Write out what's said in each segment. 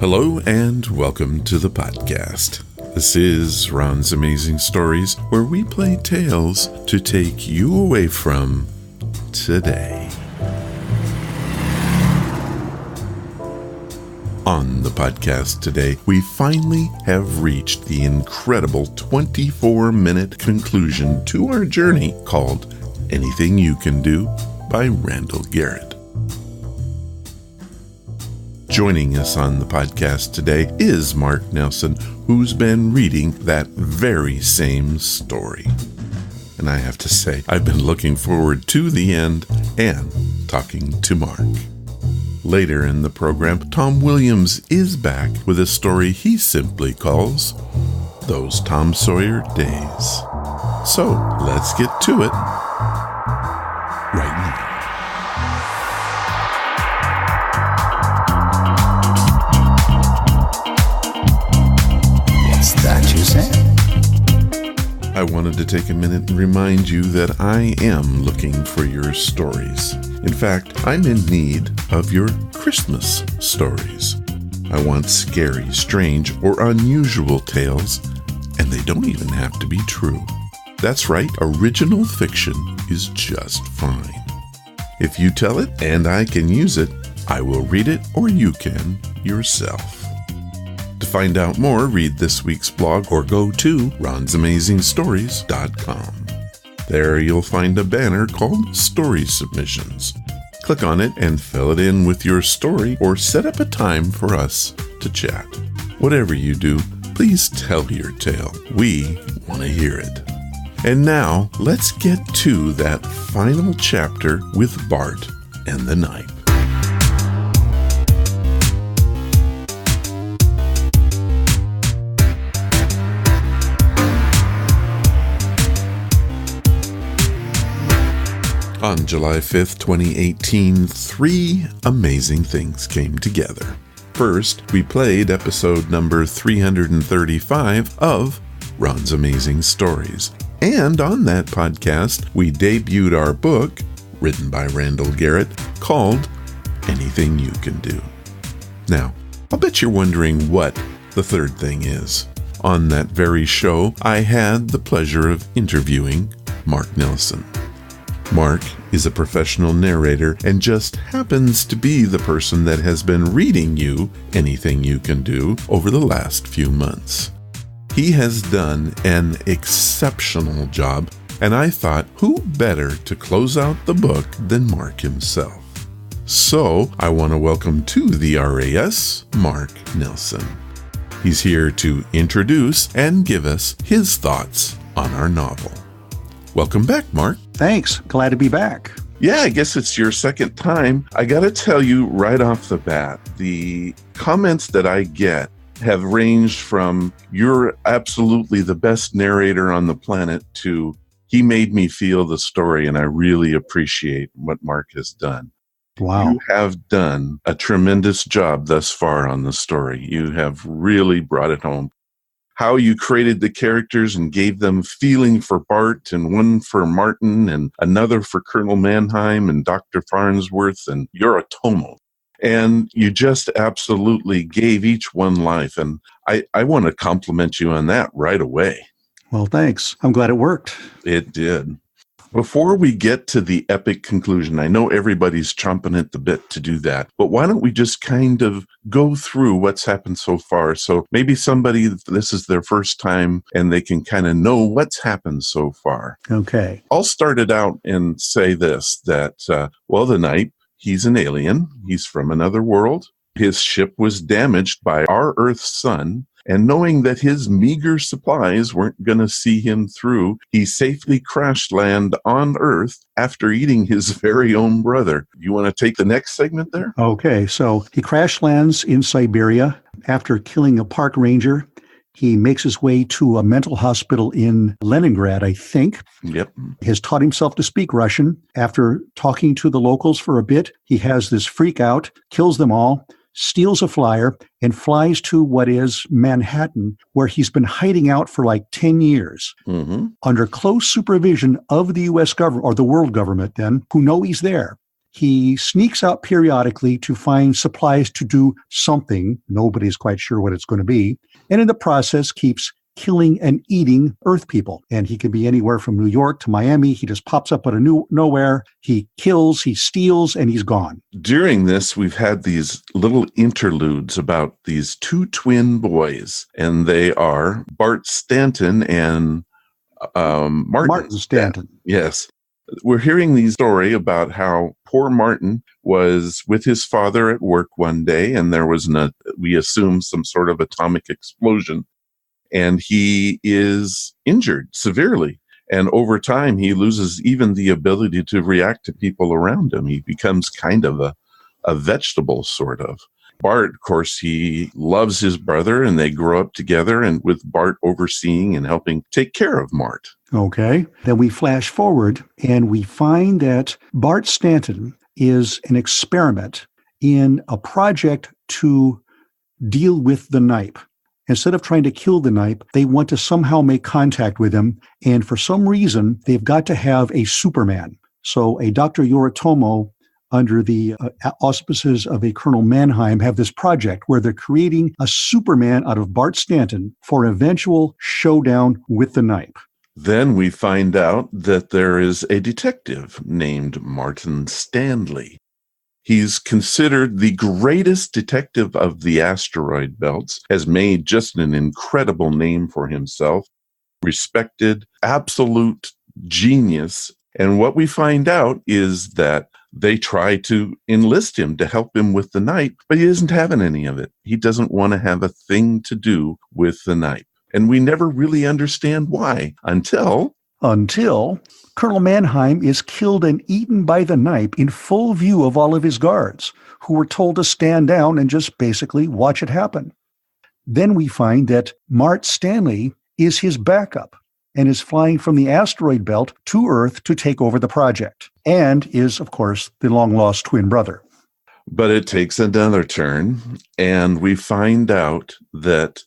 Hello and welcome to the podcast. This is Ron's Amazing Stories, where we play tales to take you away from today. On the podcast today, we finally have reached the incredible 24-minute conclusion to our journey called Anything You Can Do by Randall Garrett. Joining us on the podcast today is Mark Nelson, who's been reading that very same story. And I have to say, I've been looking forward to the end and talking to Mark. Later in the program, Tom Williams is back with a story he simply calls Those Tom Sawyer Days. So let's get to it right now. I wanted to take a minute and remind you that I am looking for your stories. In fact, I'm in need of your Christmas stories. I want scary, strange, or unusual tales, and they don't even have to be true. That's right, original fiction is just fine. If you tell it and I can use it, I will read it or you can yourself. To find out more, read this week's blog or go to ronsamazingstories.com. There you'll find a banner called Story Submissions. Click on it and fill it in with your story or set up a time for us to chat. Whatever you do, please tell your tale. We want to hear it. And now, let's get to that final chapter with Bart and the Nipe. On July 5th, 2018, three amazing things came together. First, we played episode number 335 of Ron's Amazing Stories. And on that podcast, we debuted our book, written by Randall Garrett, called Anything You Can Do. Now, I'll bet you're wondering what the third thing is. On that very show, I had the pleasure of interviewing Mark Nelson. Mark is a professional narrator and just happens to be the person that has been reading you Anything You Can Do over the last few months. He has done an exceptional job, and I thought, who better to close out the book than Mark himself? So I want to welcome to the RAS, Mark Nelson. He's here to introduce and give us his thoughts on our novel. Welcome back, Mark. Thanks. Glad to be back. Yeah, I guess it's your second time. I got to tell you right off the bat, the comments that I get have ranged from you're absolutely the best narrator on the planet to he made me feel the story, and I really appreciate what Mark has done. Wow. You have done a tremendous job thus far on the story. You have really brought it home. How you created the characters and gave them feeling for Bart and one for Martin and another for Colonel Mannheim and Dr. Farnsworth and Yoritomo. And you just absolutely gave each one life. And I want to compliment you on that right away. Well, thanks. I'm glad it worked. It did. Before we get to the epic conclusion, I know everybody's chomping at the bit to do that, but why don't we just kind of go through what's happened so far? So maybe somebody, this is their first time and they can kind of know what's happened so far. Okay. I'll start it out and say this, that, the Nipe, he's an alien. He's from another world. His ship was damaged by our Earth's sun. And knowing that his meager supplies weren't going to see him through, he safely crashed land on Earth after eating his very own brother. You want to take the next segment there? Okay, so he crash lands in Siberia after killing a park ranger. He makes his way to a mental hospital in Leningrad, I think. Yep. He has taught himself to speak Russian. After talking to the locals for a bit, he has this freak out, kills them all, steals a flyer, and flies to what is Manhattan, where he's been hiding out for like 10 years under close supervision of the U.S. government, or the world government then, who know he's there. He sneaks out periodically to find supplies to do something. Nobody's quite sure what it's going to be. And in the process, keeps killing and eating Earth people. And he can be anywhere from New York to Miami. He just pops up out of nowhere. He kills, he steals, and he's gone. During this, we've had these little interludes about these two twin boys, and they are Bart Stanton and Martin Stanton. Yes. We're hearing the story about how poor Martin was with his father at work one day, and there was we assume some sort of atomic explosion, and he is injured severely. And over time, he loses even the ability to react to people around him. He becomes kind of a vegetable, sort of. Bart, of course, he loves his brother, and they grow up together, and with Bart overseeing and helping take care of Mart. Okay. Then we flash forward, and we find that Bart Stanton is an experiment in a project to deal with the Nipe. Instead of trying to kill the Nipe, they want to somehow make contact with him, and for some reason, they've got to have a Superman. So a Dr. Yoritomo, under the auspices of a Colonel Mannheim, have this project where they're creating a Superman out of Bart Stanton for eventual showdown with the Nipe. Then we find out that there is a detective named Martin Stanley. He's considered the greatest detective of the asteroid belts, has made just an incredible name for himself, respected, absolute genius. And what we find out is that they try to enlist him to help him with the Nipe, but he isn't having any of it. He doesn't want to have a thing to do with the Nipe. And we never really understand why until Colonel Mannheim is killed and eaten by the Nipe in full view of all of his guards, who were told to stand down and just basically watch it happen. Then we find that Bart Stanley is his backup and is flying from the asteroid belt to Earth to take over the project, and is, of course, the long-lost twin brother. But it takes another turn, and we find out that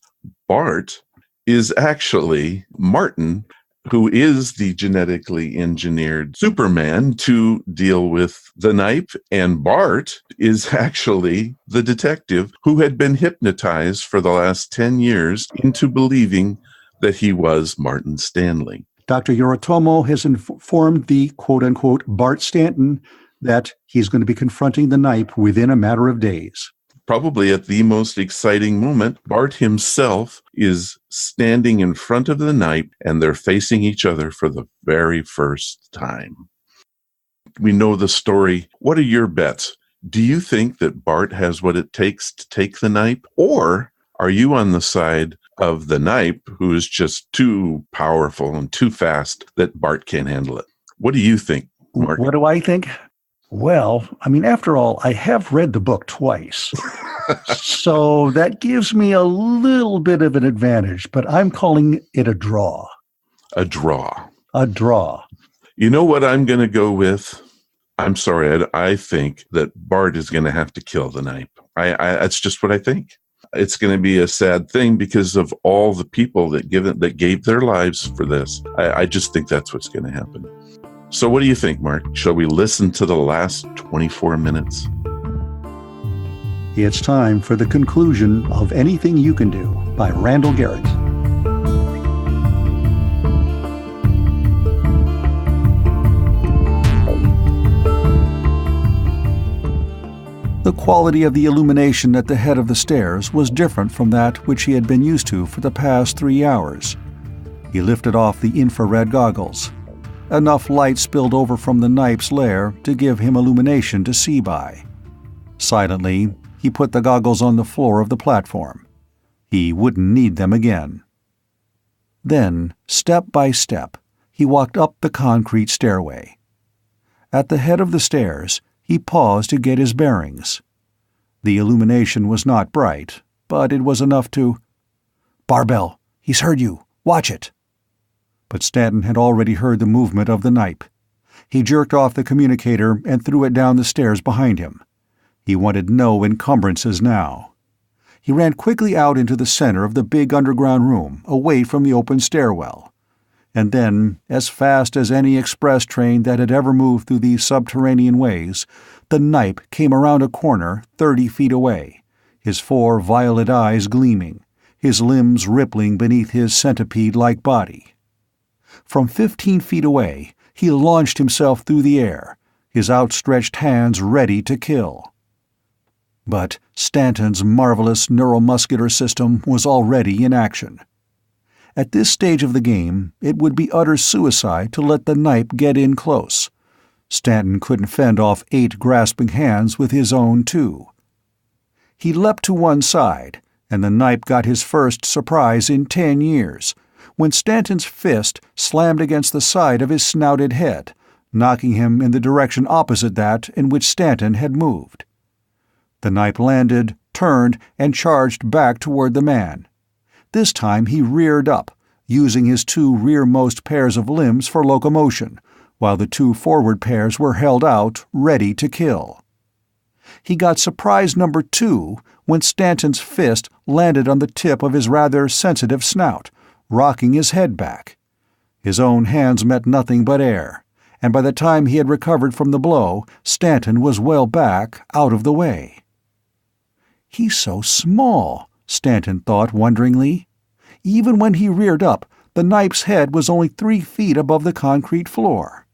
Bart is actually Martin, who is the genetically engineered Superman to deal with the Nipe, and Bart is actually the detective who had been hypnotized for the last 10 years into believing that he was Martin Stanley. Dr. Yoritomo has informed the quote-unquote Bart Stanton that he's going to be confronting the Nipe within a matter of days. Probably at the most exciting moment, Bart himself is standing in front of the Nipe, and they're facing each other for the very first time. We know the story. What are your bets? Do you think that Bart has what it takes to take the Nipe? Or are you on the side of the Nipe, who is just too powerful and too fast that Bart can't handle it? What do you think, Mark? What do I think? Well, I mean, after all, I have read the book twice. So that gives me a little bit of an advantage, but I'm calling it a draw. A draw. A draw. You know what I'm going to go with? I'm sorry, I think that Bart is going to have to kill the Nipe. That's just what I think. It's going to be a sad thing because of all the people that gave their lives for this. I just think that's what's going to happen. So what do you think, Mark? Shall we listen to the last 24 minutes? It's time for the conclusion of Anything You Can Do by Randall Garrett. The quality of the illumination at the head of the stairs was different from that which he had been used to for the past 3 hours. He lifted off the infrared goggles. Enough light spilled over from the Nipe's lair to give him illumination to see by. Silently, he put the goggles on the floor of the platform. He wouldn't need them again. Then, step by step, he walked up the concrete stairway. At the head of the stairs, he paused to get his bearings. The illumination was not bright, but it was enough to— "Barbell, he's heard you. Watch it." But Stanton had already heard the movement of the Nipe. He jerked off the communicator and threw it down the stairs behind him. He wanted no encumbrances now. He ran quickly out into the center of the big underground room, away from the open stairwell. And then, as fast as any express train that had ever moved through these subterranean ways, the Nipe came around a corner 30 feet away, his 4 violet eyes gleaming, his limbs rippling beneath his centipede-like body. From 15 feet away, he launched himself through the air, his outstretched hands ready to kill. But Stanton's marvelous neuromuscular system was already in action. At this stage of the game, it would be utter suicide to let the Nipe get in close. Stanton couldn't fend off 8 grasping hands with his own 2. He leapt to one side, and the Nipe got his first surprise in 10 years, when Stanton's fist slammed against the side of his snouted head, knocking him in the direction opposite that in which Stanton had moved. The Nipe landed, turned, and charged back toward the man. This time he reared up, using his 2 rearmost pairs of limbs for locomotion, while the 2 forward pairs were held out, ready to kill. He got surprise number 2 when Stanton's fist landed on the tip of his rather sensitive snout, rocking his head back. His own hands met nothing but air, and by the time he had recovered from the blow, Stanton was well back, out of the way. "He's so small," Stanton thought wonderingly. Even when he reared up, the Nipe's head was only 3 feet above the concrete floor.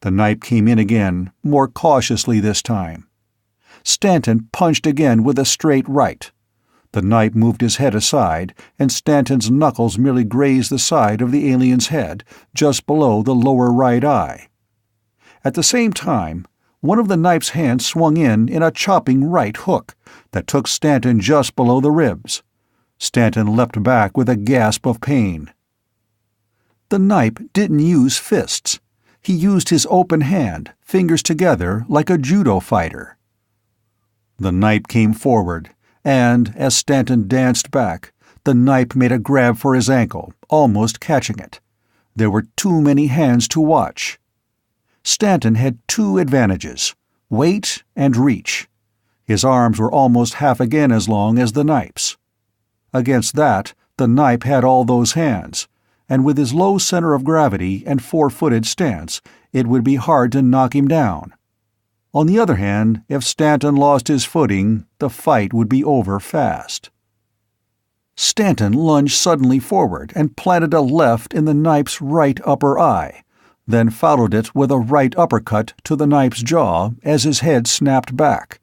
The Nipe came in again, more cautiously this time. Stanton punched again with a straight right. The Nipe moved his head aside, and Stanton's knuckles merely grazed the side of the alien's head, just below the lower right eye. At the same time, one of the Nipe's hands swung in a chopping right hook that took Stanton just below the ribs. Stanton leapt back with a gasp of pain. The Nipe didn't use fists. He used his open hand, fingers together, like a judo fighter. The Nipe came forward, and, as Stanton danced back, the Nipe made a grab for his ankle, almost catching it. There were too many hands to watch. Stanton had 2 advantages: weight and reach. His arms were almost half again as long as the Nipe's. Against that, the Nipe had all those hands, and with his low center of gravity and 4-footed stance, it would be hard to knock him down. On the other hand, if Stanton lost his footing, the fight would be over fast. Stanton lunged suddenly forward and planted a left in the Nipe's right upper eye, then followed it with a right uppercut to the Nipe's jaw as his head snapped back.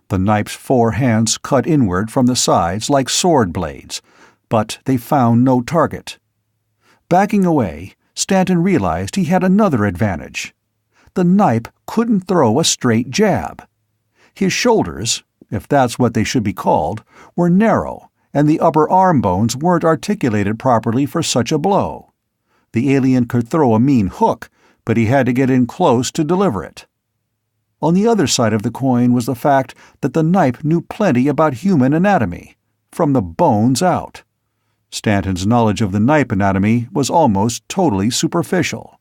The Nipe's 4 hands cut inward from the sides like sword blades, but they found no target. Backing away, Stanton realized he had another advantage. The Nipe couldn't throw a straight jab. His shoulders, if that's what they should be called, were narrow, and the upper arm bones weren't articulated properly for such a blow. The alien could throw a mean hook, but he had to get in close to deliver it. On the other side of the coin was the fact that the Nipe knew plenty about human anatomy, from the bones out. Stanton's knowledge of the Nipe anatomy was almost totally superficial.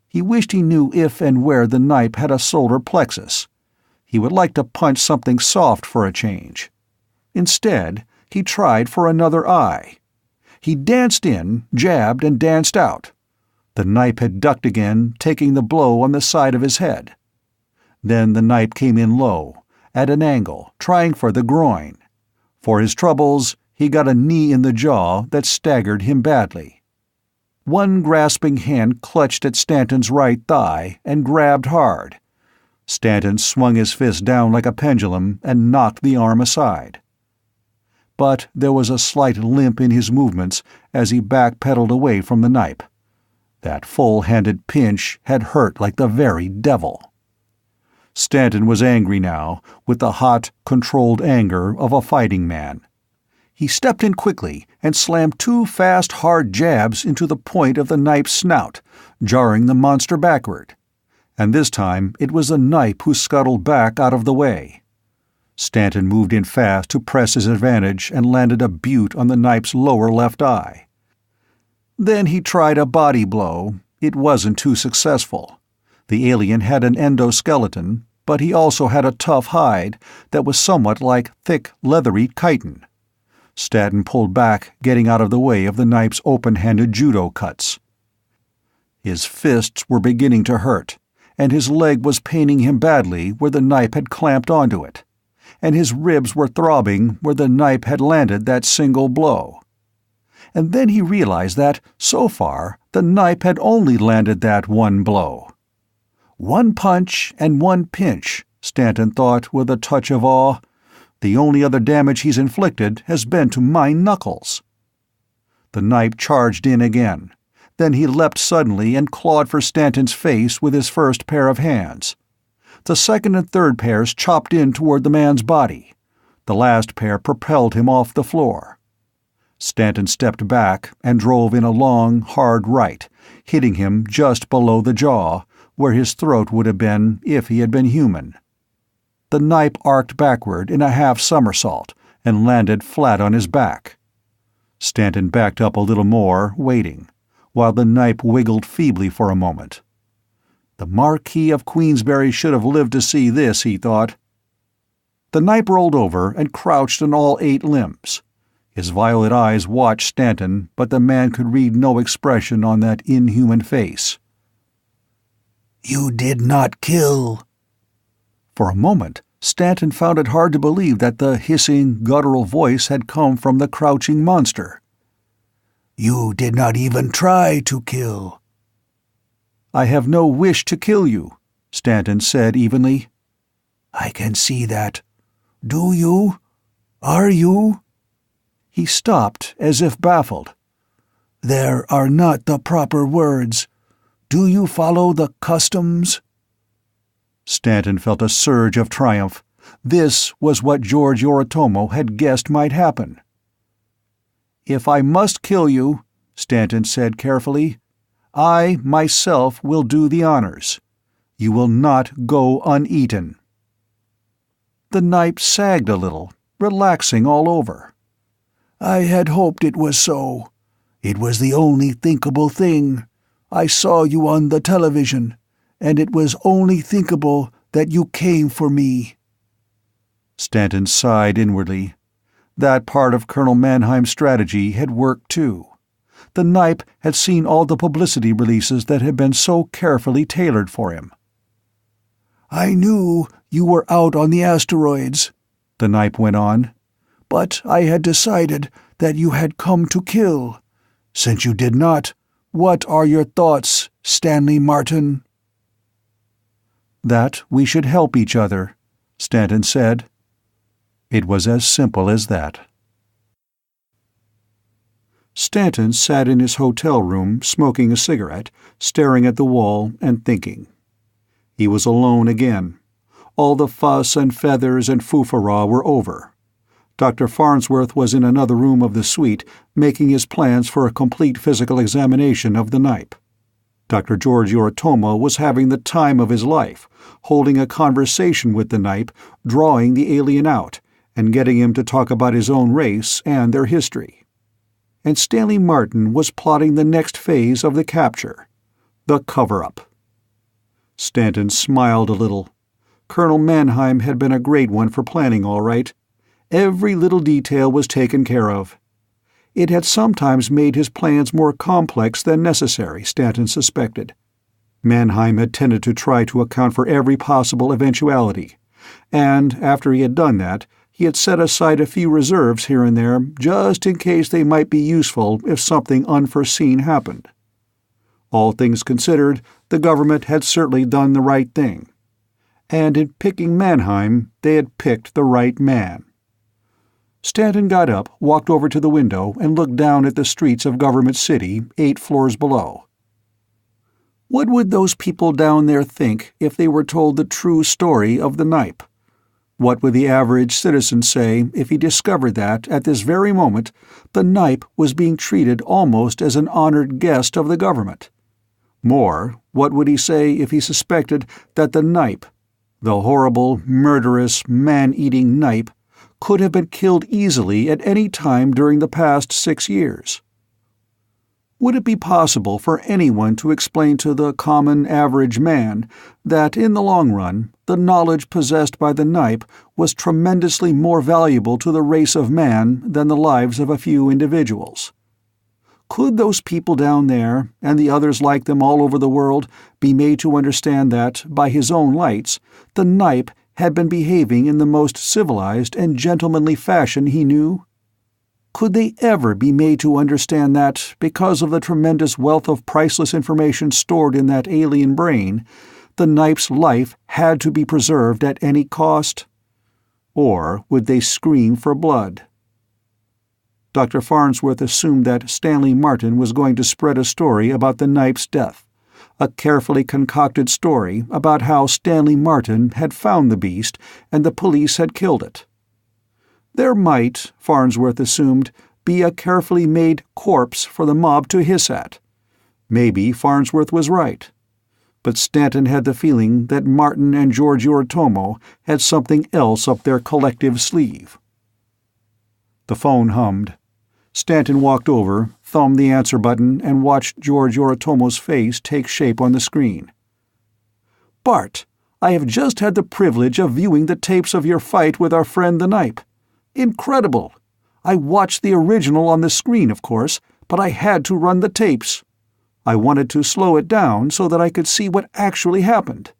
He wished he knew if and where the Nipe had a solar plexus. He would like to punch something soft for a change. Instead, he tried for another eye. He danced in, jabbed, and danced out. The Nipe had ducked again, taking the blow on the side of his head. Then the Nipe came in low, at an angle, trying for the groin. For his troubles, he got a knee in the jaw that staggered him badly. One grasping hand clutched at Stanton's right thigh and grabbed hard. Stanton swung his fist down like a pendulum and knocked the arm aside. But there was a slight limp in his movements as he backpedaled away from the Nipe. That full-handed pinch had hurt like the very devil. Stanton was angry now, with the hot, controlled anger of a fighting man. He stepped in quickly and slammed 2 fast, hard jabs into the point of the Nipe's snout, jarring the monster backward. And this time it was the Nipe who scuttled back out of the way. Stanton moved in fast to press his advantage and landed a butte on the Nipe's lower left eye. Then he tried a body blow. It wasn't too successful. The alien had an endoskeleton, but he also had a tough hide that was somewhat like thick, leathery chitin. Stanton pulled back, getting out of the way of the Nipe's open-handed judo cuts. His fists were beginning to hurt, and his leg was paining him badly where the Nipe had clamped onto it, and his ribs were throbbing where the Nipe had landed that single blow. And then he realized that, so far, the Nipe had only landed that one blow. One punch and one pinch, Stanton thought with a touch of awe. The only other damage he's inflicted has been to my knuckles. The Nipe charged in again. Then he leapt suddenly and clawed for Stanton's face with his first pair of hands. The second and third pairs chopped in toward the man's body. The last pair propelled him off the floor. Stanton stepped back and drove in a long, hard right, hitting him just below the jaw, where his throat would have been if he had been human. The Nipe arced backward in a half-somersault and landed flat on his back. Stanton backed up a little more, waiting, while the Nipe wiggled feebly for a moment. The Marquis of Queensberry should have lived to see this, he thought. The Nipe rolled over and crouched on all 8 limbs. His violet eyes watched Stanton, but the man could read no expression on that inhuman face. "You did not kill." For a moment, Stanton found it hard to believe that the hissing, guttural voice had come from the crouching monster. "You did not even try to kill." "I have no wish to kill you," Stanton said evenly. "I can see that. Do you? Are you?" He stopped, as if baffled. "There are not the proper words. Do you follow the customs?" Stanton felt a surge of triumph. This was what George Yoritomo had guessed might happen. "If I must kill you," Stanton said carefully, "I, myself, will do the honors. You will not go uneaten." The Nipe sagged a little, relaxing all over. "I had hoped it was so. It was the only thinkable thing. I saw you on the television, and it was only thinkable that you came for me." Stanton sighed inwardly. That part of Colonel Mannheim's strategy had worked too. The Nipe had seen all the publicity releases that had been so carefully tailored for him. "I knew you were out on the asteroids," the Nipe went on. "But I had decided that you had come to kill. Since you did not, what are your thoughts, Stanley Martin?" "That we should help each other," Stanton said. It was as simple as that. Stanton sat in his hotel room, smoking a cigarette, staring at the wall and thinking. He was alone again. All the fuss and feathers and foo-fa-ra were over. Dr. Farnsworth was in another room of the suite, making his plans for a complete physical examination of the Nipe. Dr. George Yoritomo was having the time of his life, holding a conversation with the Nipe, drawing the alien out, and getting him to talk about his own race and their history. And Stanley Martin was plotting the next phase of the capture, the cover-up. Stanton smiled a little. Colonel Mannheim had been a great one for planning, all right. Every little detail was taken care of. It had sometimes made his plans more complex than necessary, Stanton suspected. Mannheim had tended to try to account for every possible eventuality, and after he had done that, he had set aside a few reserves here and there just in case they might be useful if something unforeseen happened. All things considered, the government had certainly done the right thing. And in picking Mannheim, they had picked the right man. Stanton got up, walked over to the window, and looked down at the streets of Government City, 8 floors below. What would those people down there think if they were told the true story of the Nipe? What would the average citizen say if he discovered that, at this very moment, the Nipe was being treated almost as an honored guest of the government? More, what would he say if he suspected that the Nipe, the horrible, murderous, man-eating Nipe, could have been killed easily at any time during the past 6 years? Would it be possible for anyone to explain to the common average man that, in the long run, the knowledge possessed by the Nipe was tremendously more valuable to the race of man than the lives of a few individuals? Could those people down there, and the others like them all over the world, be made to understand that, by his own lights, the Nipe had been behaving in the most civilized and gentlemanly fashion he knew? Could they ever be made to understand that, because of the tremendous wealth of priceless information stored in that alien brain, the Nipe's life had to be preserved at any cost? Or would they scream for blood? Dr. Farnsworth assumed that Stanley Martin was going to spread a story about the Nipe's death, a carefully concocted story about how Stanley Martin had found the beast and the police had killed it. There might, Farnsworth assumed, be a carefully made corpse for the mob to hiss at. Maybe Farnsworth was right. But Stanton had the feeling that Martin and George Yoritomo had something else up their collective sleeve. The phone hummed. Stanton walked over, thumbed the answer button, and watched George Yoritomo's face take shape on the screen. "Bart, I have just had the privilege of viewing the tapes of your fight with our friend the Nipe. Incredible! I watched the original on the screen, of course, but I had to run the tapes. I wanted to slow it down so that I could see what actually happened.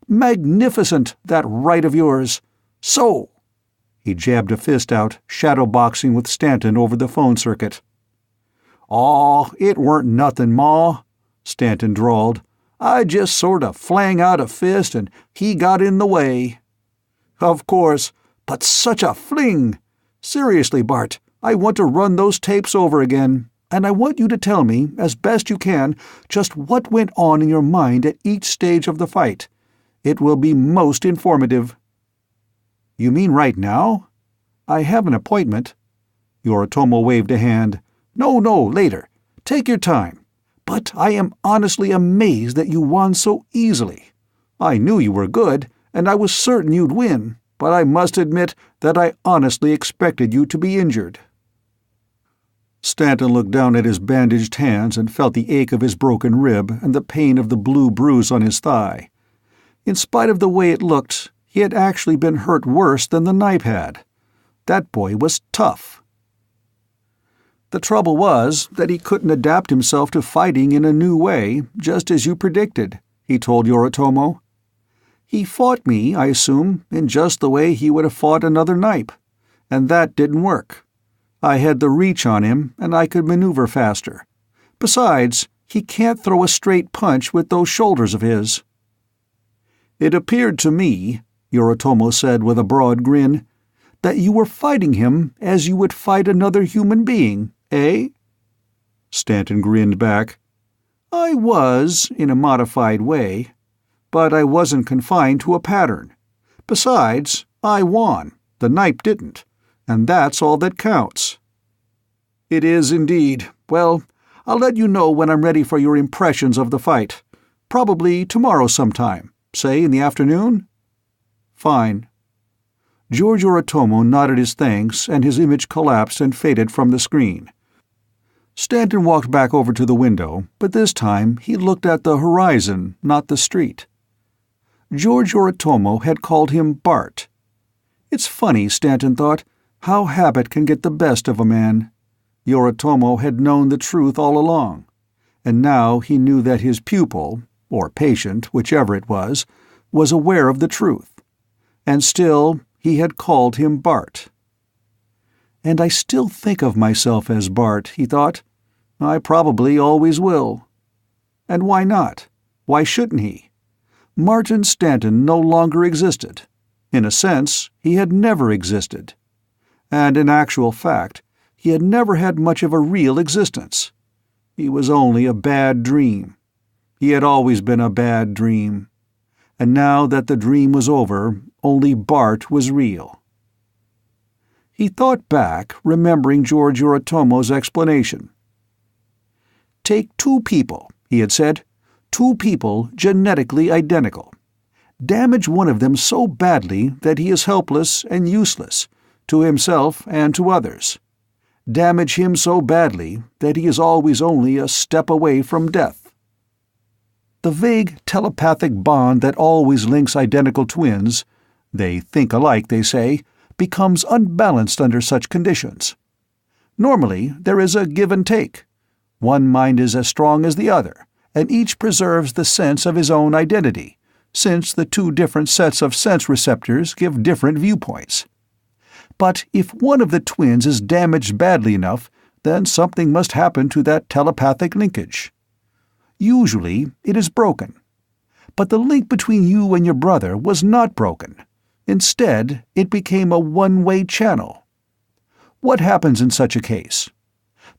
Magnificent, that right of yours. So!" He jabbed a fist out, shadowboxing with Stanton over the phone circuit. "Aw, it weren't nothin', Ma," Stanton drawled. "I just sort of flang out a fist and he got in the way." "Of course, but such a fling! Seriously, Bart, I want to run those tapes over again, and I want you to tell me, as best you can, just what went on in your mind at each stage of the fight. It will be most informative." "You mean right now? I have an appointment." Yoritomo waved a hand. No, later. Take your time. But I am honestly amazed that you won so easily. I knew you were good, and I was certain you'd win, but I must admit that I honestly expected you to be injured." Stanton looked down at his bandaged hands and felt the ache of his broken rib and the pain of the blue bruise on his thigh. In spite of the way it looked, he had actually been hurt worse than the Nipe had. That boy was tough. The trouble was that he couldn't adapt himself to fighting in a new way, just as you predicted, he told Yoritomo. He fought me, I assume, in just the way he would have fought another Nipe, and that didn't work. I had the reach on him, and I could maneuver faster. Besides, he can't throw a straight punch with those shoulders of his. "It appeared to me," Yoritomo said with a broad grin, "that you were fighting him as you would fight another human being, eh?" Stanton grinned back. "I was, in a modified way. But I wasn't confined to a pattern. Besides, I won. The Nipe didn't. And that's all that counts." "It is indeed. Well, I'll let you know when I'm ready for your impressions of the fight. Probably tomorrow sometime. Say in the afternoon?" "Fine." George Yoritomo nodded his thanks, and his image collapsed and faded from the screen. Stanton walked back over to the window, but this time he looked at the horizon, not the street. George Yoritomo had called him Bart. It's funny, Stanton thought, how habit can get the best of a man. Yoritomo had known the truth all along, and now he knew that his pupil, or patient, whichever it was aware of the truth. And still he had called him Bart. "And I still think of myself as Bart," he thought. "I probably always will." And why not? Why shouldn't he? Martin Stanton no longer existed. In a sense, he had never existed. And in actual fact, he had never had much of a real existence. He was only a bad dream. He had always been a bad dream. And now that the dream was over, only Bart was real. He thought back, remembering George Yoritomo's explanation. "Take two people," he had said, "two people genetically identical. Damage one of them so badly that he is helpless and useless, to himself and to others. damage him so badly that he is always only a step away from death. The vague telepathic bond that always links identical twins, they think alike, they say, becomes unbalanced under such conditions. Normally, there is a give and take. One mind is as strong as the other, and each preserves the sense of his own identity, since the two different sets of sense receptors give different viewpoints. But if one of the twins is damaged badly enough, then something must happen to that telepathic linkage. Usually, it is broken. But the link between you and your brother was not broken. Instead, it became a one-way channel. What happens in such a case?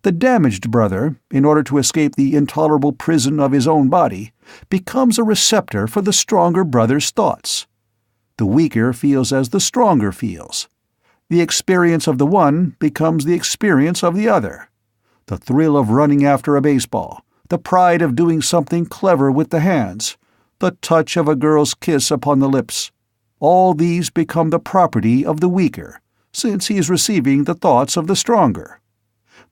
The damaged brother, in order to escape the intolerable prison of his own body, becomes a receptor for the stronger brother's thoughts. The weaker feels as the stronger feels. The experience of the one becomes the experience of the other. The thrill of running after a baseball, the pride of doing something clever with the hands, the touch of a girl's kiss upon the lips, all these become the property of the weaker, since he is receiving the thoughts of the stronger.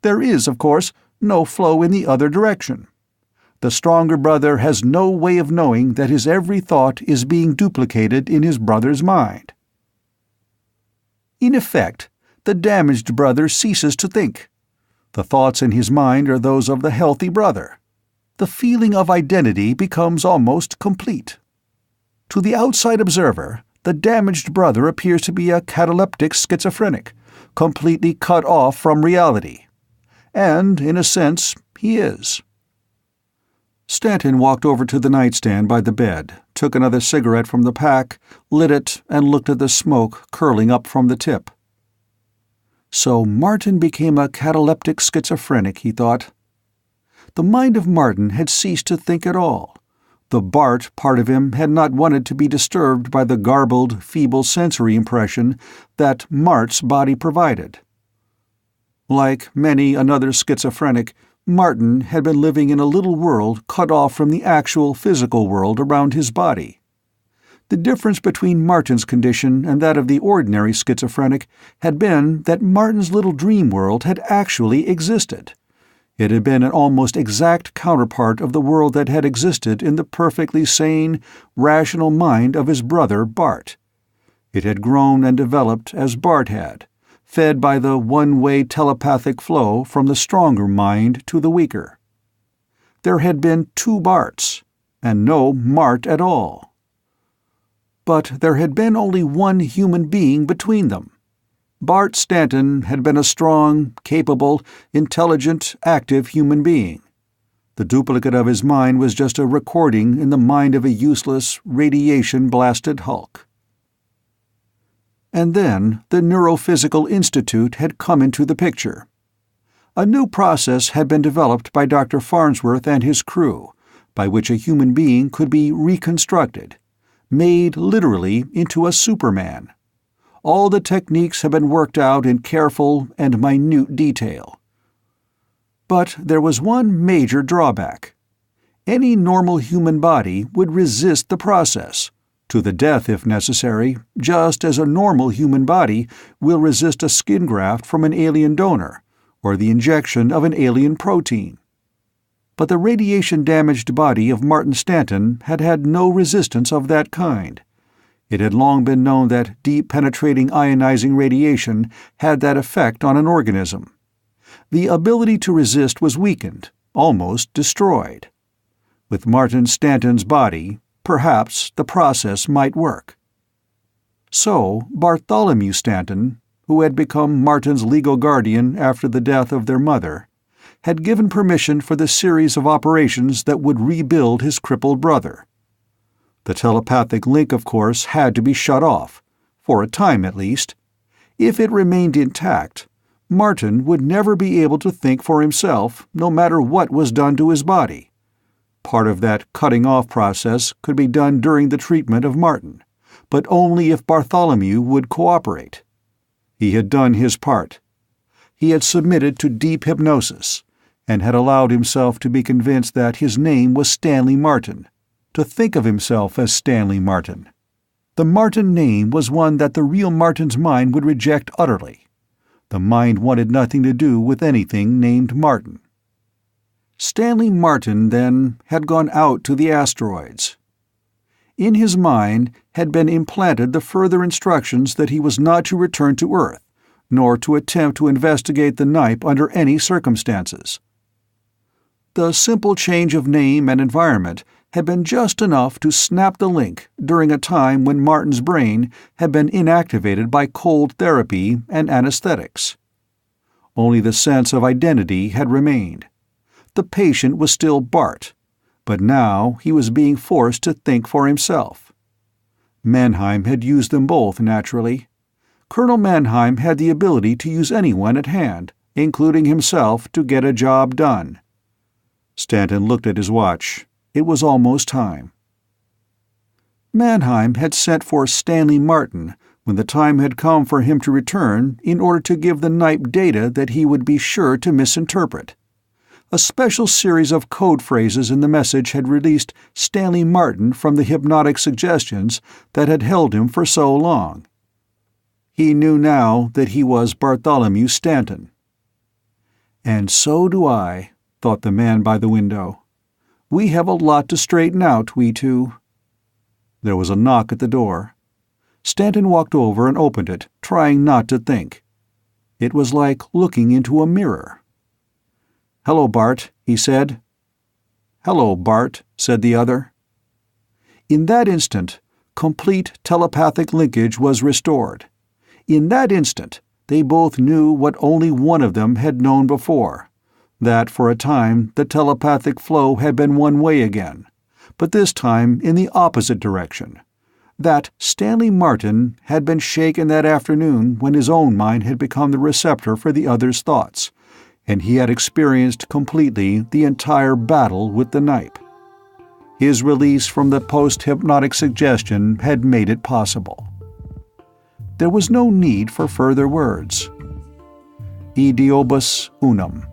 There is, of course, no flow in the other direction. The stronger brother has no way of knowing that his every thought is being duplicated in his brother's mind. In effect, the damaged brother ceases to think. The thoughts in his mind are those of the healthy brother. The feeling of identity becomes almost complete. To the outside observer, the damaged brother appears to be a cataleptic schizophrenic, completely cut off from reality. And, in a sense, he is. Stanton walked over to the nightstand by the bed, took another cigarette from the pack, lit it, and looked at the smoke curling up from the tip. So Martin became a cataleptic schizophrenic, he thought. The mind of Martin had ceased to think at all. The Bart part of him had not wanted to be disturbed by the garbled, feeble sensory impression that Mart's body provided. Like many another schizophrenic, Martin had been living in a little world cut off from the actual physical world around his body. The difference between Martin's condition and that of the ordinary schizophrenic had been that Martin's little dream world had actually existed. It had been an almost exact counterpart of the world that had existed in the perfectly sane, rational mind of his brother Bart. It had grown and developed as Bart had, fed by the one-way telepathic flow from the stronger mind to the weaker. There had been two Barts, and no Mart at all. But there had been only one human being between them. Bart Stanton had been a strong, capable, intelligent, active human being. The duplicate of his mind was just a recording in the mind of a useless, radiation-blasted hulk. And then the Neurophysical Institute had come into the picture. A new process had been developed by Dr. Farnsworth and his crew, by which a human being could be reconstructed, made literally into a Superman. All the techniques had been worked out in careful and minute detail. But there was one major drawback. Any normal human body would resist the process, to the death if necessary, just as a normal human body will resist a skin graft from an alien donor, or the injection of an alien protein. But the radiation-damaged body of Martin Stanton had had no resistance of that kind. It had long been known that deep-penetrating ionizing radiation had that effect on an organism. The ability to resist was weakened, almost destroyed. With Martin Stanton's body, perhaps the process might work. So Bartholomew Stanton, who had become Martin's legal guardian after the death of their mother, had given permission for the series of operations that would rebuild his crippled brother. The telepathic link, of course, had to be shut off, for a time at least. If it remained intact, Martin would never be able to think for himself, no matter what was done to his body. Part of that cutting-off process could be done during the treatment of Martin, but only if Bartholomew would cooperate. He had done his part. He had submitted to deep hypnosis, and had allowed himself to be convinced that his name was Stanley Martin, to think of himself as Stanley Martin. The Martin name was one that the real Martin's mind would reject utterly. The mind wanted nothing to do with anything named Martin. Stanley Martin, then, had gone out to the asteroids. In his mind had been implanted the further instructions that he was not to return to Earth, nor to attempt to investigate the Nipe under any circumstances. The simple change of name and environment had been just enough to snap the link during a time when Martin's brain had been inactivated by cold therapy and anesthetics. Only the sense of identity had remained. The patient was still Bart, but now he was being forced to think for himself. Mannheim had used them both, naturally. Colonel Mannheim had the ability to use anyone at hand, including himself, to get a job done. Stanton looked at his watch. It was almost time. Mannheim had sent for Stanley Martin when the time had come for him to return in order to give the Nipe data that he would be sure to misinterpret. A special series of code phrases in the message had released Stanley Martin from the hypnotic suggestions that had held him for so long. He knew now that he was Bartholomew Stanton. "And so do I," thought the man by the window. "We have a lot to straighten out, we two." There was a knock at the door. Stanton walked over and opened it, trying not to think. It was like looking into a mirror. "Hello, Bart," he said. "Hello, Bart," said the other. In that instant, complete telepathic linkage was restored. In that instant, they both knew what only one of them had known before, that for a time the telepathic flow had been one way again, but this time in the opposite direction, that Stanley Martin had been shaken that afternoon when his own mind had become the receptor for the other's thoughts, and he had experienced completely the entire battle with the Nipe. His release from the post-hypnotic suggestion had made it possible. There was no need for further words. Idiobus unum.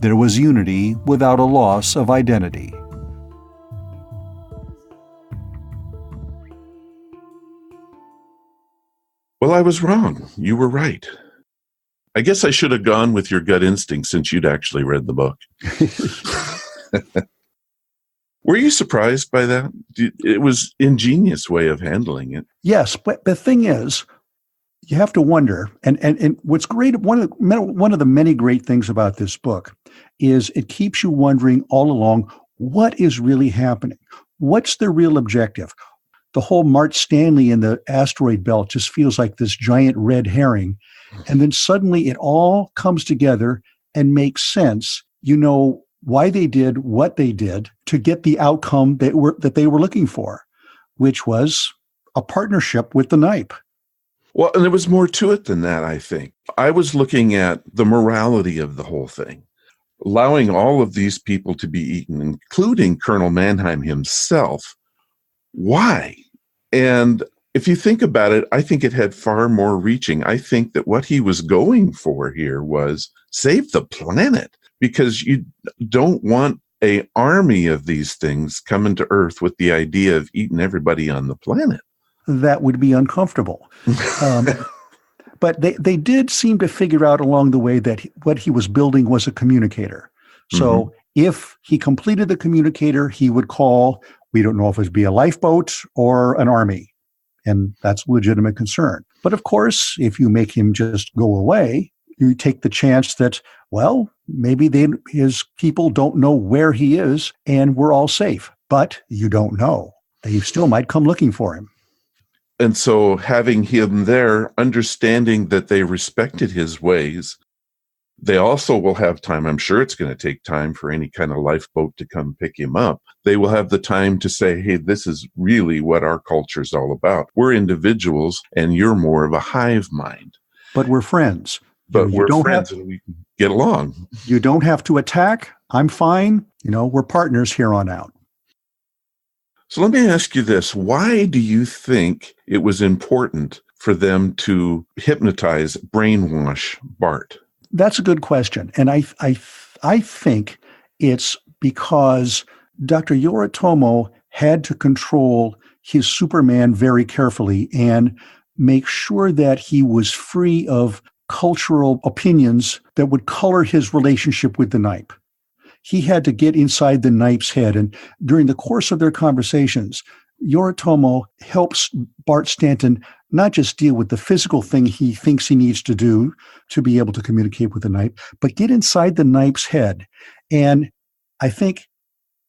There was unity without a loss of identity. Well, I was wrong. You were right. I guess I should have gone with your gut instinct since you'd actually read the book. Were you surprised by that? It was an ingenious way of handling it. Yes, but the thing is, you have to wonder, and what's great, one of the many great things about this book is it keeps you wondering all along, what is really happening? What's the real objective? The whole Bart Stanley in the asteroid belt just feels like this giant red herring. And then suddenly it all comes together and makes sense. You know why they did what they did to get the outcome that they were looking for, which was a partnership with the Nipe. Well, and there was more to it than that, I think. I was looking at the morality of the whole thing, allowing all of these people to be eaten, including Colonel Mannheim himself. Why? And if you think about it, I think it had far more reaching. I think that what he was going for here was save the planet, because you don't want an army of these things coming to Earth with the idea of eating everybody on the planet. That would be uncomfortable. But they did seem to figure out along the way that what he was building was a communicator. So if he completed the communicator, he would call, we don't know if it would be a lifeboat or an army. And that's a legitimate concern. But of course, if you make him just go away, you take the chance that, well, maybe his people don't know where he is and we're all safe. But you don't know. They still might come looking for him. And so having him there, understanding that they respected his ways, they also will have time. I'm sure it's going to take time for any kind of lifeboat to come pick him up. They will have the time to say, hey, this is really what our culture is all about. We're individuals and you're more of a hive mind. But we're friends. But we're friends and we can get along. You don't have to attack. I'm fine. We're partners here on out. So let me ask you this. Why do you think it was important for them to hypnotize, brainwash Bart? That's a good question. And I think it's because Dr. Yoritomo had to control his Superman very carefully and make sure that he was free of cultural opinions that would color his relationship with the Nipe. He had to get inside the Nipe's head. And during the course of their conversations, Yoritomo helps Bart Stanton not just deal with the physical thing he thinks he needs to do to be able to communicate with the Nipe, but get inside the Nipe's head. And I think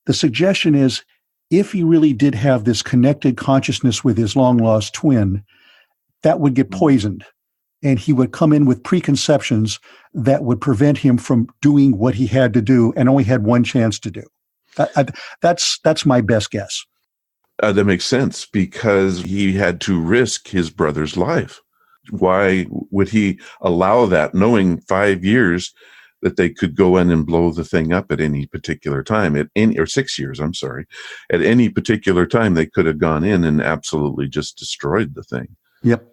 the suggestion is, if he really did have this connected consciousness with his long-lost twin, that would get poisoned. And he would come in with preconceptions that would prevent him from doing what he had to do and only had one chance to do. That's my best guess. That makes sense, because he had to risk his brother's life. Why would he allow that, knowing 5 years that they could go in and blow the thing up at any particular time, or 6 years, I'm sorry. At any particular time, they could have gone in and absolutely just destroyed the thing. Yep.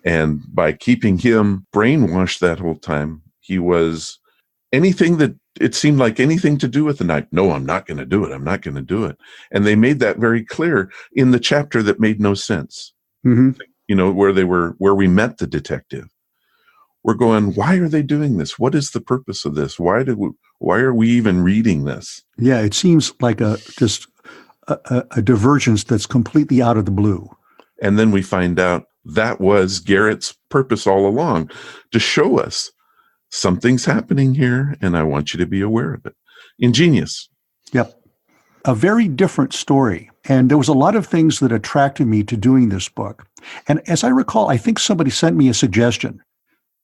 And by keeping him brainwashed that whole time, he was anything that it seemed like anything to do with the Nipe. No, I'm not going to do it. I'm not going to do it. And they made that very clear in the chapter that made no sense. Mm-hmm. Where we met the detective. We're going, why are they doing this? What is the purpose of this? Why are we even reading this? Yeah, it seems like a divergence that's completely out of the blue. And then we find out that was Garrett's purpose all along, to show us something's happening here, and I want you to be aware of it. Ingenious. Yep. A very different story. And there was a lot of things that attracted me to doing this book. And as I recall, I think somebody sent me a suggestion,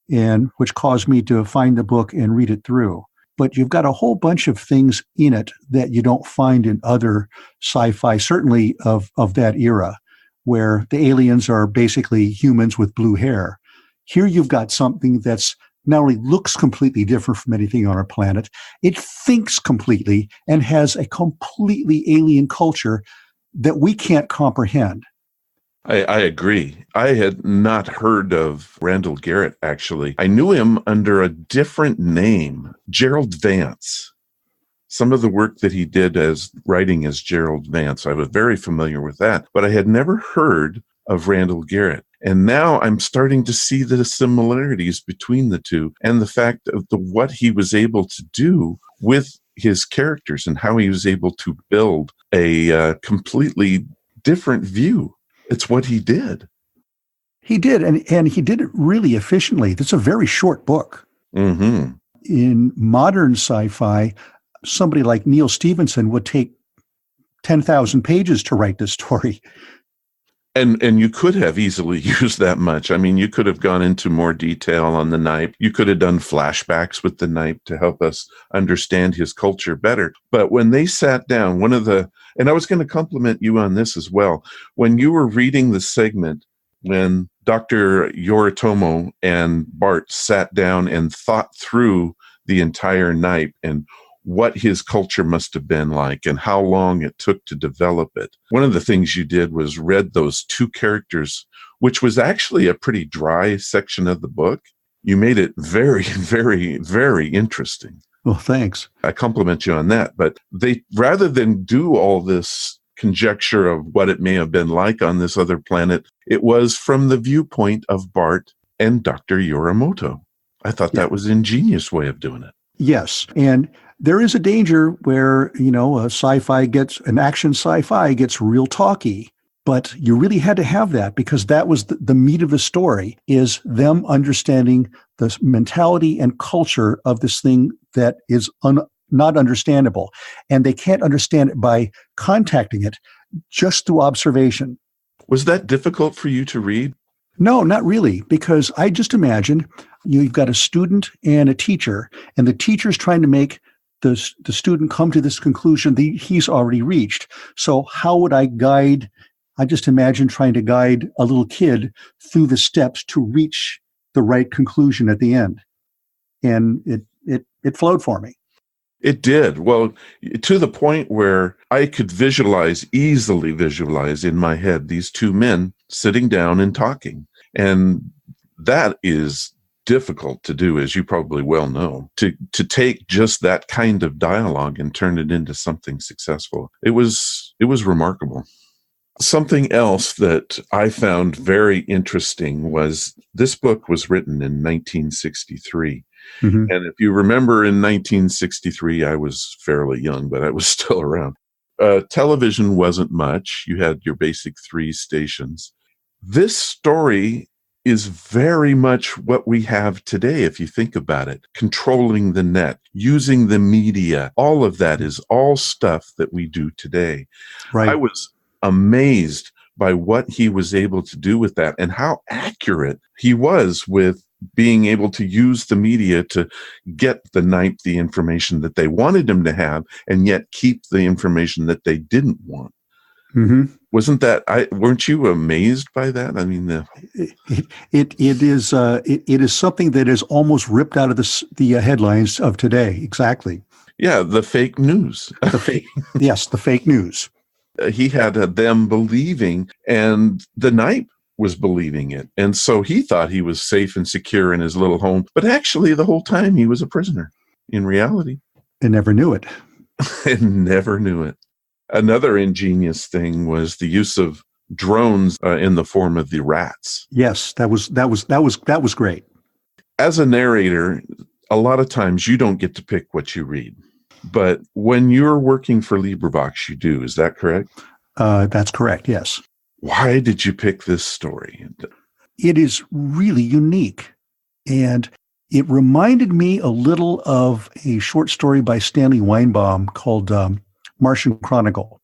which caused me to find the book and read it through. But you've got a whole bunch of things in it that you don't find in other sci-fi, certainly of that era, where the aliens are basically humans with blue hair. Here you've got something that's not only looks completely different from anything on our planet, it thinks completely and has a completely alien culture that we can't comprehend. I agree. I had not heard of Randall Garrett, actually. I knew him under a different name, Gerald Vance. Some of the work that he did as writing as Gerald Vance, I was very familiar with that, but I had never heard of Randall Garrett. And now I'm starting to see the similarities between the two, and the fact of what he was able to do with his characters and how he was able to build a completely different view. It's what he did. He did, and he did it really efficiently. It's a very short book. Mm-hmm. In modern sci-fi, somebody like Neil Stephenson would take 10,000 pages to write this story. And you could have easily used that much. I mean, you could have gone into more detail on the Nipe. You could have done flashbacks with the Nipe to help us understand his culture better. But when they sat down, and I was going to compliment you on this as well, when you were reading the segment, when Dr. Yoritomo and Bart sat down and thought through the entire Nipe and what his culture must have been like and how long it took to develop it. One of the things you did was read those two characters, which was actually a pretty dry section of the book. You made it very, very, very interesting. Well, thanks. I compliment you on that. But they, rather than do all this conjecture of what it may have been like on this other planet, it was from the viewpoint of Bart and Dr. Yorimoto. I thought that was an ingenious way of doing it. Yes. And there is a danger where, an action sci-fi gets real talky, but you really had to have that because that was the meat of the story, is them understanding the mentality and culture of this thing that is not understandable. And they can't understand it by contacting it, just through observation. Was that difficult for you to read? No, not really, because I just imagine you've got a student and a teacher, and the teacher's trying to make the student come to this conclusion that he's already reached. So how would I guide? I just imagine trying to guide a little kid through the steps to reach the right conclusion at the end. And it flowed for me. It did. Well, to the point where I could easily visualize in my head these two men sitting down and talking. And that is difficult to do, as you probably well know, to take just that kind of dialogue and turn it into something successful. It was remarkable. Something else that I found very interesting was this book was written in 1963. Mm-hmm. And if you remember in 1963, I was fairly young, but I was still around. Television wasn't much. You had your basic 3 stations. This story is very much what we have today, if you think about it. Controlling the net, using the media, all of that is all stuff that we do today. Right. I was amazed by what he was able to do with that and how accurate he was with being able to use the media to get the Nipe the information that they wanted him to have and yet keep the information that they didn't want. Mm-hmm. Weren't you amazed by that? I mean, it is something that is almost ripped out of the headlines of today. Exactly. Yeah, the fake news. The fake news. He had them believing, and the Nipe was believing it. And so he thought he was safe and secure in his little home. But actually, the whole time he was a prisoner in reality. And never knew it. And never knew it. Another ingenious thing was the use of drones in the form of the rats. Yes, that was great. As a narrator, a lot of times you don't get to pick what you read. But when you're working for LibriVox, you do. Is that correct? That's correct, yes. Why did you pick this story? It is really unique. And it reminded me a little of a short story by Stanley Weinbaum called Martian Chronicle,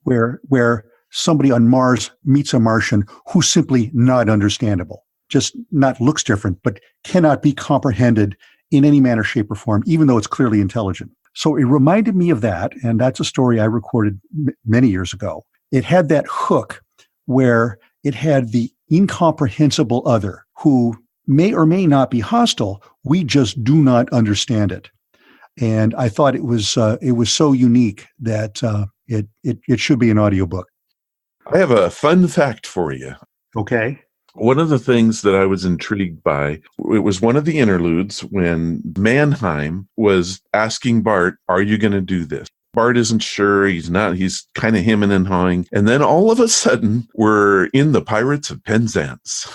where somebody on Mars meets a Martian who's simply not understandable, just not looks different, but cannot be comprehended in any manner, shape, or form, even though it's clearly intelligent. So it reminded me of that, and that's a story I recorded many years ago. It had that hook where it had the incomprehensible other who may or may not be hostile. We just do not understand it. And I thought it was so unique that it should be an audiobook. I have a fun fact for you. Okay. One of the things that I was intrigued by, it was one of the interludes when Mannheim was asking Bart, are you going to do this? Bart isn't sure. He's not. He's kind of hemming and hawing. And then all of a sudden, we're in the Pirates of Penzance,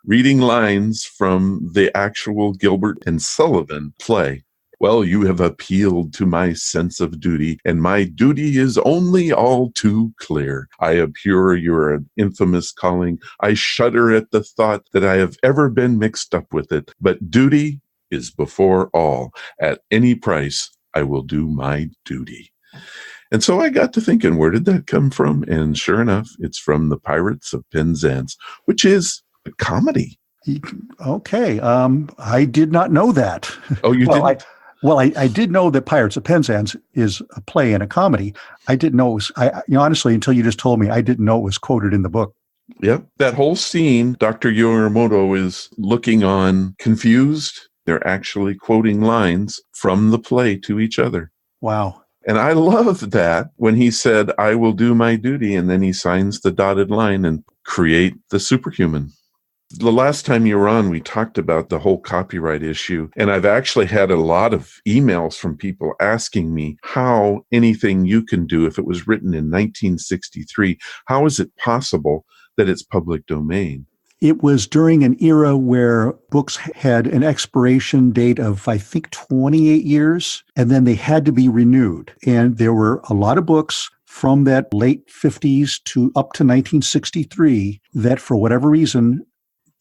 reading lines from the actual Gilbert and Sullivan play. Well, you have appealed to my sense of duty, and my duty is only all too clear. I abhor your infamous calling. I shudder at the thought that I have ever been mixed up with it. But duty is before all. At any price, I will do my duty. And so I got to thinking, where did that come from? And sure enough, it's from the Pirates of Penzance, which is a comedy. Okay. I did not know that. Oh, you didn't? I did know that Pirates of Penzance is a play and a comedy. I didn't know it was, honestly, until you just told me, I didn't know it was quoted in the book. Yep. That whole scene, Dr. Yorimoto is looking on confused. They're actually quoting lines from the play to each other. Wow. And I love that when he said, I will do my duty, and then he signs the dotted line and create the superhuman. The last time you were on, we talked about the whole copyright issue, and I've actually had a lot of emails from people asking me how anything you can do, if it was written in 1963, how is it possible that it's public domain? It was during an era where books had an expiration date of, I think, 28 years, and then they had to be renewed. And there were a lot of books from that late 50s to up to 1963 that, for whatever reason,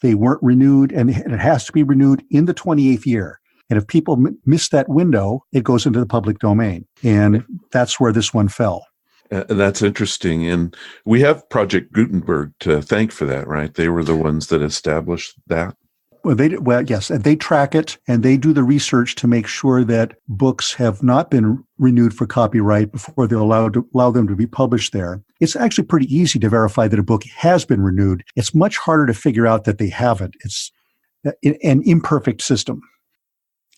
they weren't renewed, and it has to be renewed in the 28th year. And if people miss that window, it goes into the public domain. And that's where this one fell. That's interesting. And we have Project Gutenberg to thank for that, right? They were the ones that established that. Well, yes, and they track it, and they do the research to make sure that books have not been renewed for copyright before they'll allow them to be published there. It's actually pretty easy to verify that a book has been renewed. It's much harder to figure out that they haven't. It's an imperfect system.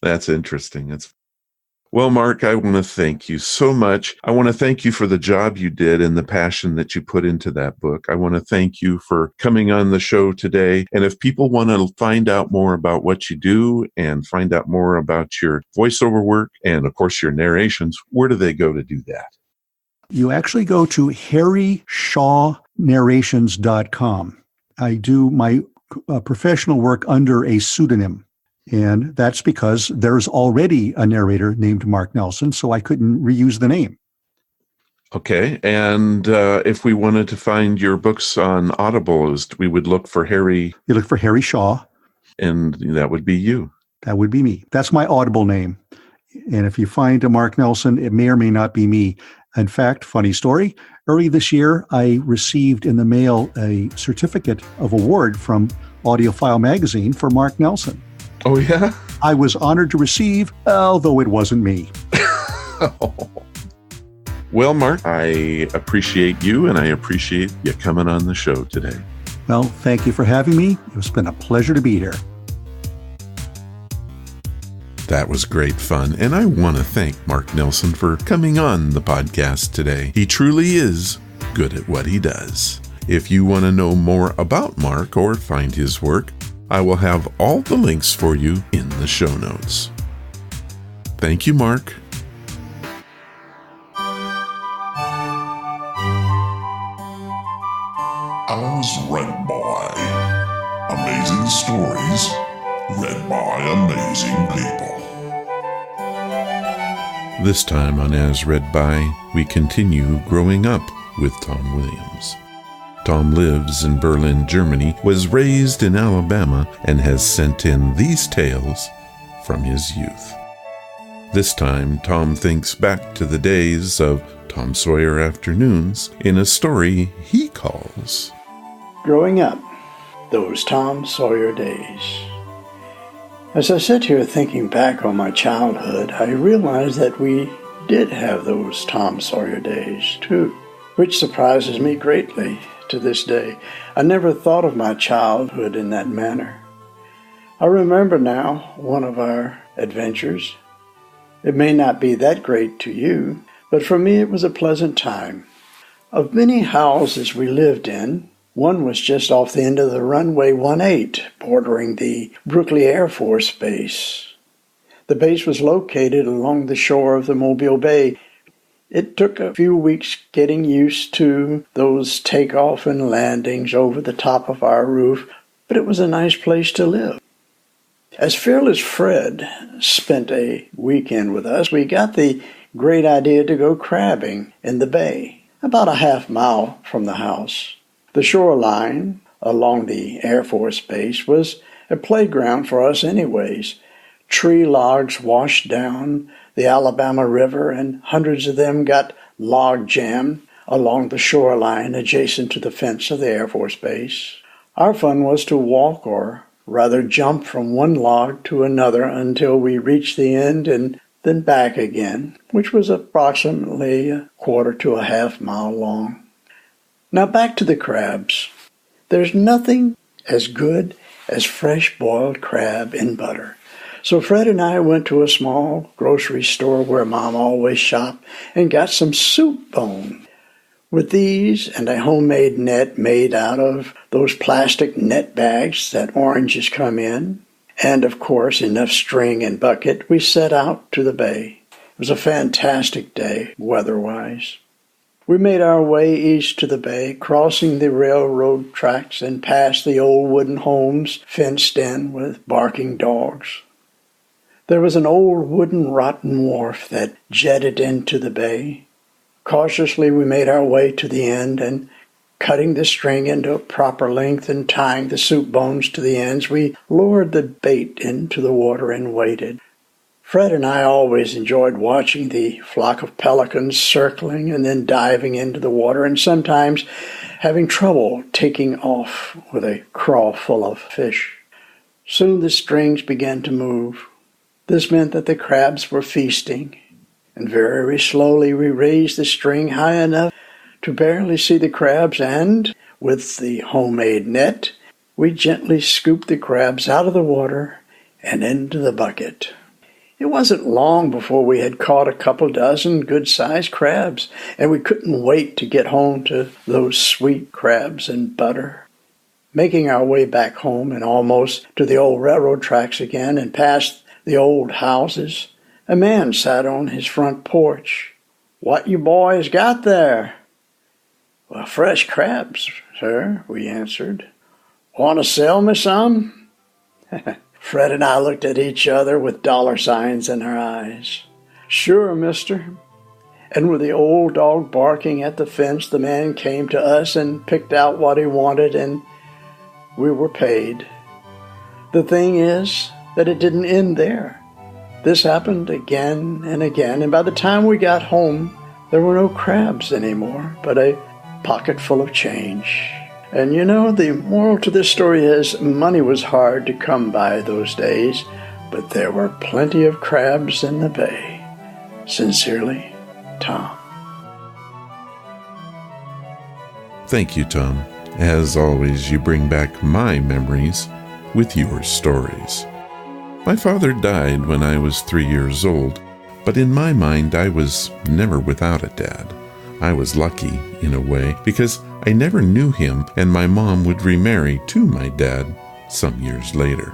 That's interesting. Well, Mark, I want to thank you so much. I want to thank you for the job you did and the passion that you put into that book. I want to thank you for coming on the show today. And if people want to find out more about what you do and find out more about your voiceover work and, of course, your narrations, where do they go to do that? You actually go to harryshawNarrations.com. I do my professional work under a pseudonym, and that's because there's already a narrator named Mark Nelson, so I couldn't reuse the name. Okay, and if we wanted to find your books on Audible, we would look for Harry. You look for Harry Shaw. And that would be you. That would be me. That's my Audible name. And if you find a Mark Nelson, it may or may not be me. In fact, funny story, early this year, I received in the mail a certificate of award from Audiophile magazine for Mark Nelson. Oh, yeah? I was honored to receive, although it wasn't me. Well, Mark, I appreciate you, and I appreciate you coming on the show today. Well, thank you for having me. It's been a pleasure to be here. That was great fun, and I want to thank Mark Nelson for coming on the podcast today. He truly is good at what he does. If you want to know more about Mark or find his work, I will have all the links for you in the show notes. Thank you, Mark. As read by amazing stories read by amazing people. This time on As Read By, we continue growing up with Tom Williams. Tom lives in Berlin, Germany, was raised in Alabama, and has sent in these tales from his youth. This time, Tom thinks back to the days of Tom Sawyer Afternoons in a story he calls Growing Up, Those Tom Sawyer Days. As I sit here thinking back on my childhood, I realize that we did have those Tom Sawyer days, too, which surprises me greatly to this day. I never thought of my childhood in that manner. I remember now one of our adventures. It may not be that great to you, but for me it was a pleasant time. Of many houses we lived in, one was just off the end of the runway 18, bordering the Brooklyn Air Force Base. The base was located along the shore of the Mobile Bay. It took a few weeks getting used to those takeoff and landings over the top of our roof, but it was a nice place to live. As Fearless Fred spent a weekend with us, we got the great idea to go crabbing in the bay, about a half-mile from the house. The shoreline along the Air Force Base was a playground for us anyways. Tree logs washed down the Alabama River, and hundreds of them got log jammed along the shoreline adjacent to the fence of the Air Force Base. Our fun was to walk, or rather jump, from one log to another until we reached the end and then back again, which was approximately a quarter to a half-mile long. Now back to the crabs. There's nothing as good as fresh boiled crab in butter. So Fred and I went to a small grocery store where Mom always shopped and got some soup bone. With these and a homemade net made out of those plastic net bags that oranges come in, and of course enough string and bucket, we set out to the bay. It was a fantastic day, weather-wise. We made our way east to the bay, crossing the railroad tracks and past the old wooden homes fenced in with barking dogs. There was an old wooden rotten wharf that jetted into the bay. Cautiously we made our way to the end, and cutting the string into a proper length and tying the soup bones to the ends, we lowered the bait into the water and waited. Fred and I always enjoyed watching the flock of pelicans circling and then diving into the water, and sometimes having trouble taking off with a craw full of fish. Soon the strings began to move. This meant that the crabs were feasting, and very slowly we raised the string high enough to barely see the crabs, and, with the homemade net, we gently scooped the crabs out of the water and into the bucket. It wasn't long before we had caught a couple dozen good-sized crabs, and we couldn't wait to get home to those sweet crabs and butter. Making our way back home and almost to the old railroad tracks again and past the old houses, a man sat on his front porch. "What you boys got there?" "Well, fresh crabs, sir," we answered. "Want to sell me some?" Fred and I looked at each other with dollar signs in our eyes. "Sure, mister." And with the old dog barking at the fence, the man came to us and picked out what he wanted, and we were paid. The thing is that it didn't end there. This happened again and again, and by the time we got home, there were no crabs anymore, but a pocket full of change. And you know, the moral to this story is money was hard to come by those days, but there were plenty of crabs in the bay. Sincerely, Tom. Thank you, Tom. As always, you bring back my memories with your stories. My father died when I was 3 years old, but in my mind, I was never without a dad. I was lucky, in a way, because I never knew him, and my mom would remarry to my dad some years later.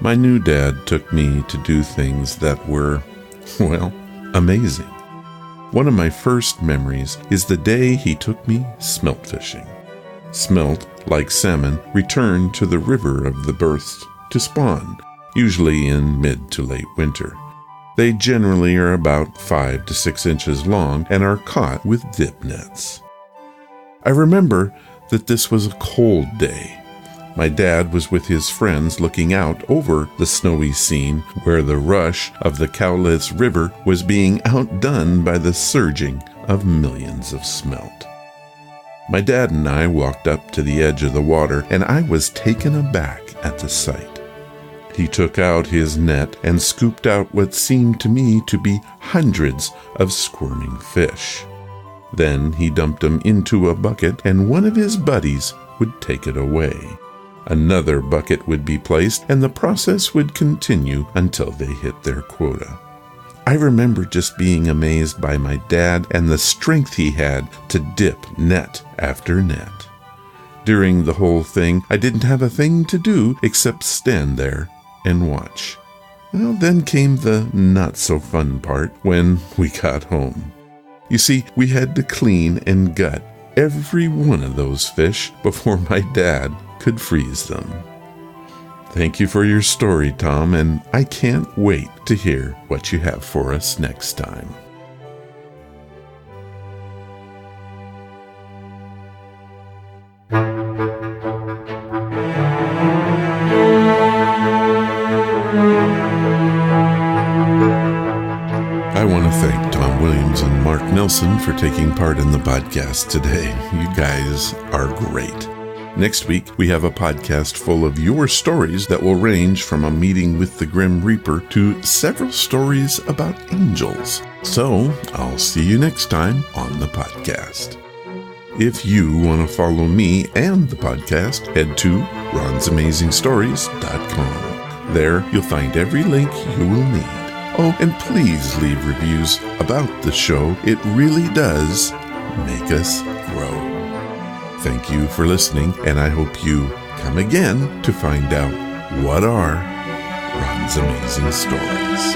My new dad took me to do things that were, well, amazing. One of my first memories is the day he took me smelt fishing. Smelt, like salmon, return to the river of the berths to spawn, usually in mid to late winter. They generally are about 5 to 6 inches long and are caught with dip nets. I remember that this was a cold day. My dad was with his friends looking out over the snowy scene where the rush of the Cowlitz River was being outdone by the surging of millions of smelt. My dad and I walked up to the edge of the water, and I was taken aback at the sight. He took out his net and scooped out what seemed to me to be hundreds of squirming fish. Then he dumped them into a bucket, and one of his buddies would take it away. Another bucket would be placed, and the process would continue until they hit their quota. I remember just being amazed by my dad and the strength he had to dip net after net. During the whole thing, I didn't have a thing to do except stand there and watch. Well, then came the not-so-fun part when we got home. You see, we had to clean and gut every one of those fish before my dad could freeze them. Thank you for your story, Tom, and I can't wait to hear what you have for us next time. I want to thank Tom Williams and Mark Nelson for taking part in the podcast today. You guys are great. Next week, we have a podcast full of your stories that will range from a meeting with the Grim Reaper to several stories about angels. So, I'll see you next time on the podcast. If you want to follow me and the podcast, head to ronsamazingstories.com. There, you'll find every link you will need. Oh, and please leave reviews about the show. It really does make us grow. Thank you for listening, and I hope you come again to find out what are Ron's amazing stories.